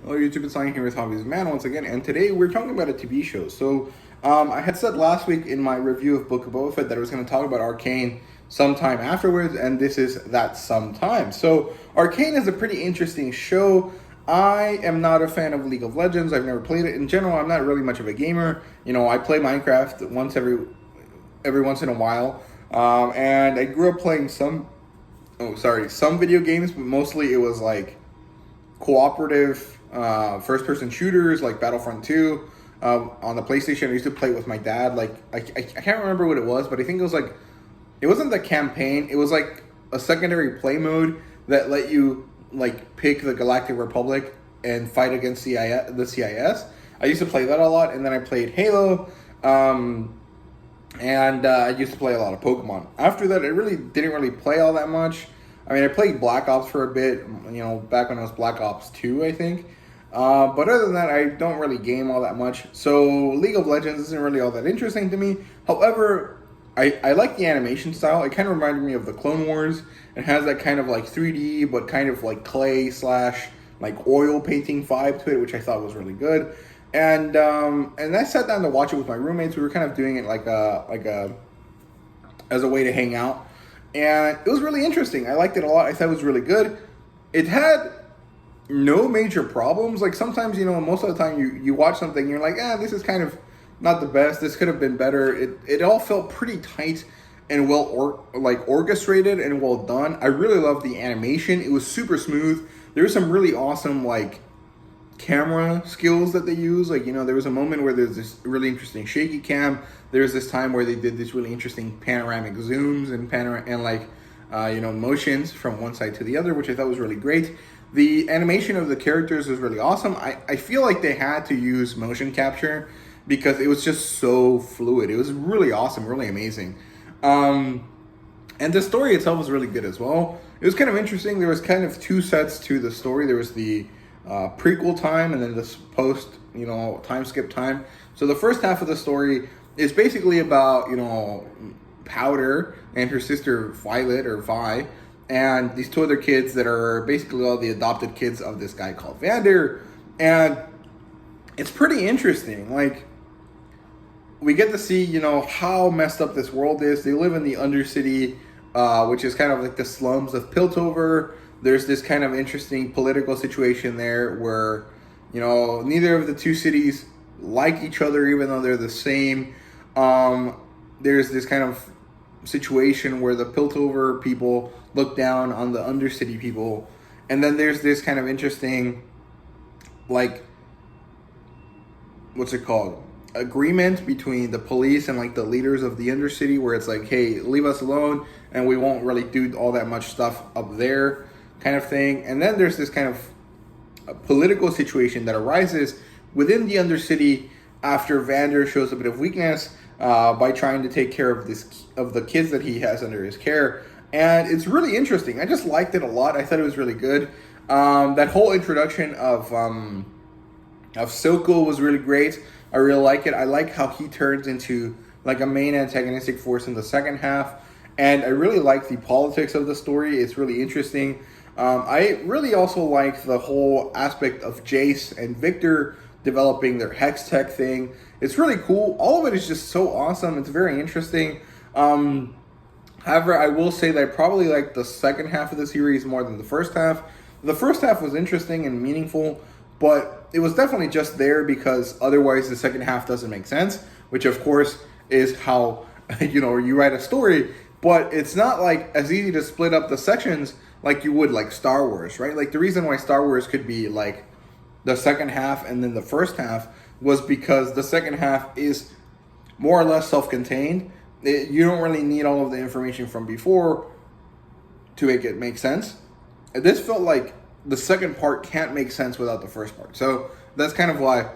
Hello YouTube, it's Arcane here with Hobbies Man once again, and today we're talking about a TV show. So, I had said last week in my review of Book of Boba Fett that I was going to talk about Arcane sometime afterwards, and this is that sometime. So, Arcane is a pretty interesting show. I am not a fan of League of Legends. I've never played it. In general, I'm not really much of a gamer. You know, I play Minecraft every once in a while, and I grew up playing some video games, but mostly it was like cooperative first-person shooters like Battlefront 2 on the PlayStation. I used to play it with my dad. Like I can't remember what it was, but I think it was like it wasn't the campaign. It was like a secondary play mode that let you like pick the Galactic Republic and fight against the CIS. I used to play that a lot, and then I played Halo. And I used to play a lot of Pokemon. After that, I really didn't really play all that much. I mean, I played Black Ops for a bit, you know, back when it was Black Ops 2, I think. But other than that, I don't really game all that much. So League of Legends isn't really all that interesting to me. However, I like the animation style. It kind of reminded me of the Clone Wars. It has that kind of like 3D, but kind of like clay / like oil painting vibe to it, which I thought was really good. And I sat down to watch it with my roommates. We were kind of doing it as a way to hang out, and it was really interesting. I liked it a lot. I thought it was really good. It had no major problems. Like sometimes, you know, most of the time you watch something and you're like, this is kind of not the best. This could have been better. It all felt pretty tight and orchestrated and well done. I really loved the animation. It was super smooth. There was some really awesome like camera skills that they use. Like, you know, there was a moment where there's this really interesting shaky cam. There's this time where they did this really interesting panoramic zooms and motions from one side to the other, which I thought was really great. The animation of the characters was really awesome. I feel like they had to use motion capture because it was just so fluid. It was really awesome, really amazing. And the story itself was really good as well. It was kind of interesting. There was kind of two sets to the story. There was the prequel time and then this post, time skip time. So the first half of the story is basically about, Powder and her sister Violet or Vi and these two other kids that are basically all the adopted kids of this guy called Vander. And it's pretty interesting. Like, we get to see, how messed up this world is. They live in the Undercity, which is kind of like the slums of Piltover. There's this kind of interesting political situation there where, neither of the two cities like each other, even though they're the same. There's this kind of situation where the Piltover people look down on the Undercity people. And then there's this kind of interesting, like, what's it called? Agreement between the police and like the leaders of the Undercity where it's like, hey, leave us alone and we won't really do all that much stuff up there, kind of thing. And then there's this kind of a political situation that arises within the Undercity after Vander shows a bit of weakness by trying to take care of the kids that he has under his care. And it's really interesting. I just liked it a lot. I thought it was really good. That whole introduction of Silco was really great. I really like it. I like how he turns into like a main antagonistic force in the second half. And I really like the politics of the story. It's really interesting. I really also like the whole aspect of Jace and Victor developing their hex tech thing. It's really cool. All of it is just so awesome. It's very interesting. However, I will say that I probably like the second half of the series more than the first half. The first half was interesting and meaningful, but it was definitely just there because otherwise the second half doesn't make sense, which of course is how, you write a story. But it's not like as easy to split up the sections like you would like Star Wars, right? Like the reason why Star Wars could be like the second half and then the first half was because the second half is more or less self-contained. You don't really need all of the information from before to make it make sense. This felt like the second part can't make sense without the first part. So that's kind of why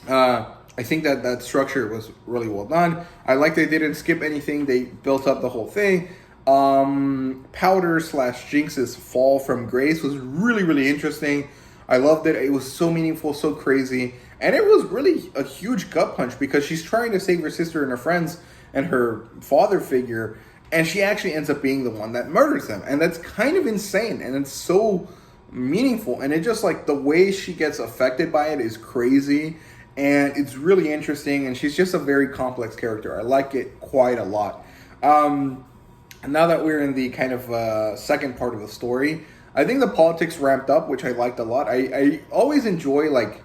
I think that structure was really well done. I like they didn't skip anything. They built up the whole thing. Powder / Jinx's fall from grace was really, really interesting. I loved it. It was so meaningful, so crazy. And it was really a huge gut punch because she's trying to save her sister and her friends and her father figure. And she actually ends up being the one that murders them. And that's kind of insane. And it's so meaningful, and it just like the way she gets affected by it is crazy, and it's really interesting, and she's just a very complex character. I like it quite a lot. And now that we're in the kind of second part of the story, I think the politics ramped up, which I liked a lot. I always enjoy like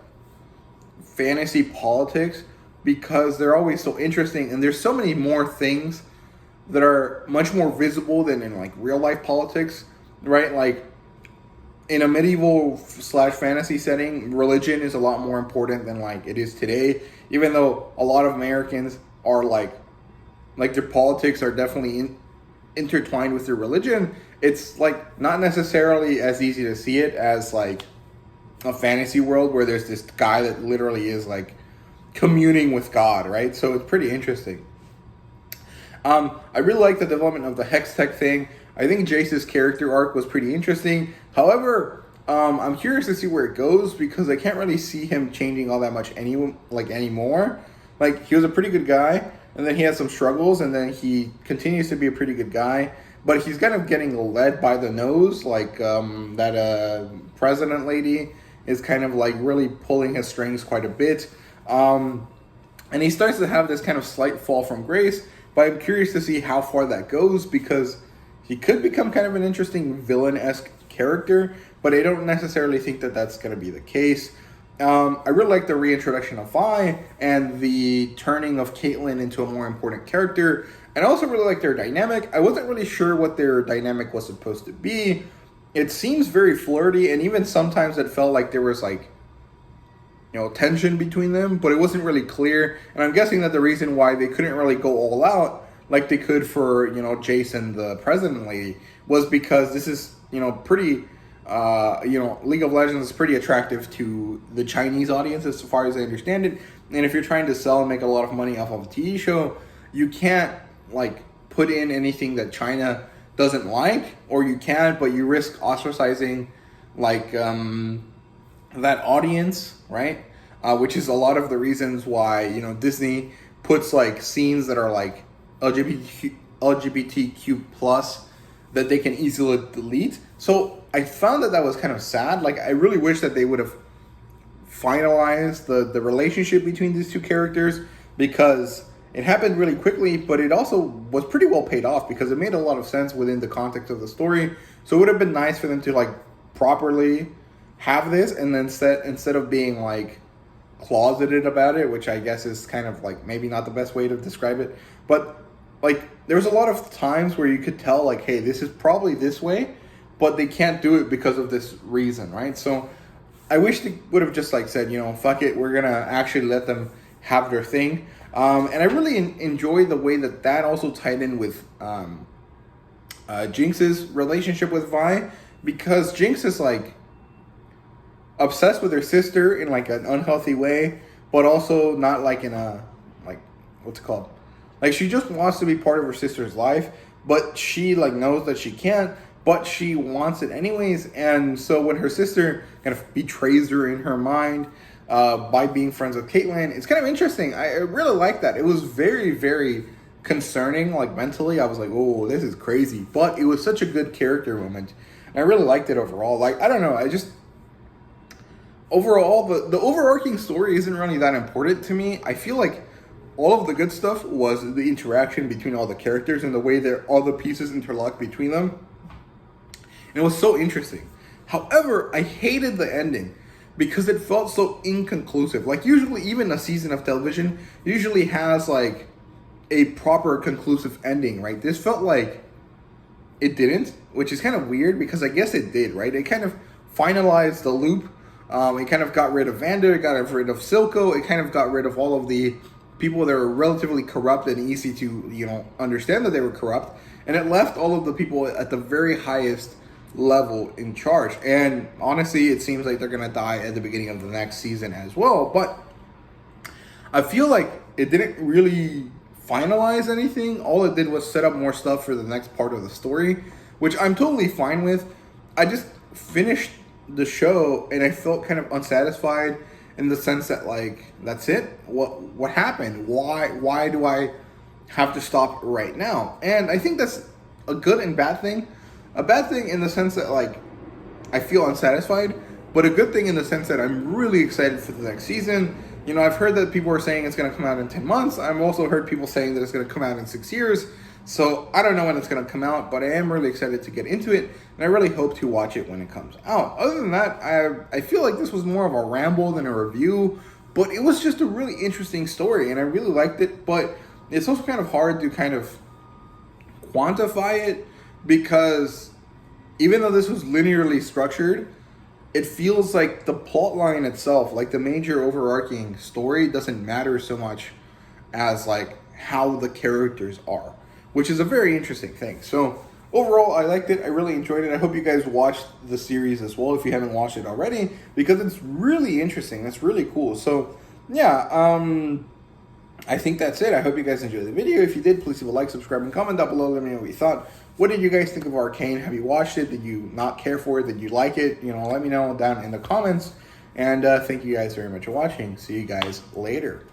fantasy politics because they're always so interesting, and there's so many more things that are much more visible than in like real life politics, right? Like in a medieval / fantasy setting, religion is a lot more important than like it is today. Even though a lot of Americans are like their politics are definitely intertwined with their religion, it's like not necessarily as easy to see it as like a fantasy world where there's this guy that literally is like communing with God, right? So it's pretty interesting. I really like the development of the Hex Tech thing. I think Jace's character arc was pretty interesting. However, I'm curious to see where it goes because I can't really see him changing all that much anymore. Like, he was a pretty good guy, and then he had some struggles, and then he continues to be a pretty good guy. But he's kind of getting led by the nose, like that president lady is kind of like really pulling his strings quite a bit. And he starts to have this kind of slight fall from grace, but I'm curious to see how far that goes because he could become kind of an interesting villain-esque character, but I don't necessarily think that that's going to be the case. I really like the reintroduction of Vi and the turning of Caitlyn into a more important character, and I also really like their dynamic. I wasn't really sure what their dynamic was supposed to be. It seems very flirty, and even sometimes it felt like there was like, you know, tension between them, but it wasn't really clear. And I'm guessing that the reason why they couldn't really go all out like they could for, you know, Jason, the president lady, was because this is, you know, pretty, League of Legends is pretty attractive to the Chinese audience as far as I understand it. And if you're trying to sell and make a lot of money off of a TV show, you can't like put in anything that China doesn't like, or you can, but you risk ostracizing like that audience, right? Which is a lot of the reasons why, you know, Disney puts like scenes that are like LGBTQ plus that they can easily delete. So I found that was kind of sad. Like, I really wish that they would have finalized the relationship between these two characters because it happened really quickly, but it also was pretty well paid off because it made a lot of sense within the context of the story. So it would have been nice for them to like properly have this, and then instead of being like closeted about it, which I guess is kind of like maybe not the best way to describe it, but like there was a lot of times where you could tell like, hey, this is probably this way, but they can't do it because of this reason, right? So I wish they would have just like said, you know, fuck it, we're gonna actually let them have their thing. And I really enjoy the way that also tied in with Jinx's relationship with Vi, because Jinx is like obsessed with her sister in like an unhealthy way, but also not like in a, like, what's it called? Like, she just wants to be part of her sister's life, but she like knows that she can't, but she wants it anyways. And so when her sister kind of betrays her in her mind by being friends with Caitlyn, it's kind of interesting. I really like that. It was very, very concerning, like mentally. I was like, oh, this is crazy. But it was such a good character moment. And I really liked it overall. Like, I don't know, overall, the overarching story isn't really that important to me. I feel like all of the good stuff was the interaction between all the characters and the way that all the pieces interlock between them. And it was so interesting. However, I hated the ending because it felt so inconclusive. Like, usually even a season of television usually has like a proper conclusive ending, right? This felt like it didn't, which is kind of weird because I guess it did, right? It kind of finalized the loop. It kind of got rid of Vander, it got rid of Silco, it kind of got rid of all of the people that were relatively corrupt and easy to, you know, understand that they were corrupt. And it left all of the people at the very highest level in charge. And honestly, it seems like they're going to die at the beginning of the next season as well. But I feel like it didn't really finalize anything. All it did was set up more stuff for the next part of the story, which I'm totally fine with. I just finished the show and I felt kind of unsatisfied in the sense that, like, that's it? What happened? Why do I have to stop right now? And I think that's a good and bad thing. A bad thing in the sense that, like, I feel unsatisfied, but a good thing in the sense that I'm really excited for the next season. You know, I've heard that people are saying it's going to come out in 10 months. I've also heard people saying that it's going to come out in 6 years. So I don't know when it's going to come out, but I am really excited to get into it, and I really hope to watch it when it comes out. Other than that, I feel like this was more of a ramble than a review, but it was just a really interesting story, and I really liked it, but it's also kind of hard to kind of quantify it, because even though this was linearly structured, it feels like the plot line itself, like the major overarching story, doesn't matter so much as like how the characters are, which is a very interesting thing. So overall, I liked it. I really enjoyed it. I hope you guys watched the series as well if you haven't watched it already, because it's really interesting. It's really cool. So yeah, I think that's it. I hope you guys enjoyed the video. If you did, please leave a like, subscribe, and comment down below. Let me know what you thought. What did you guys think of Arcane? Have you watched it? Did you not care for it? Did you like it? You know, let me know down in the comments. And thank you guys very much for watching. See you guys later.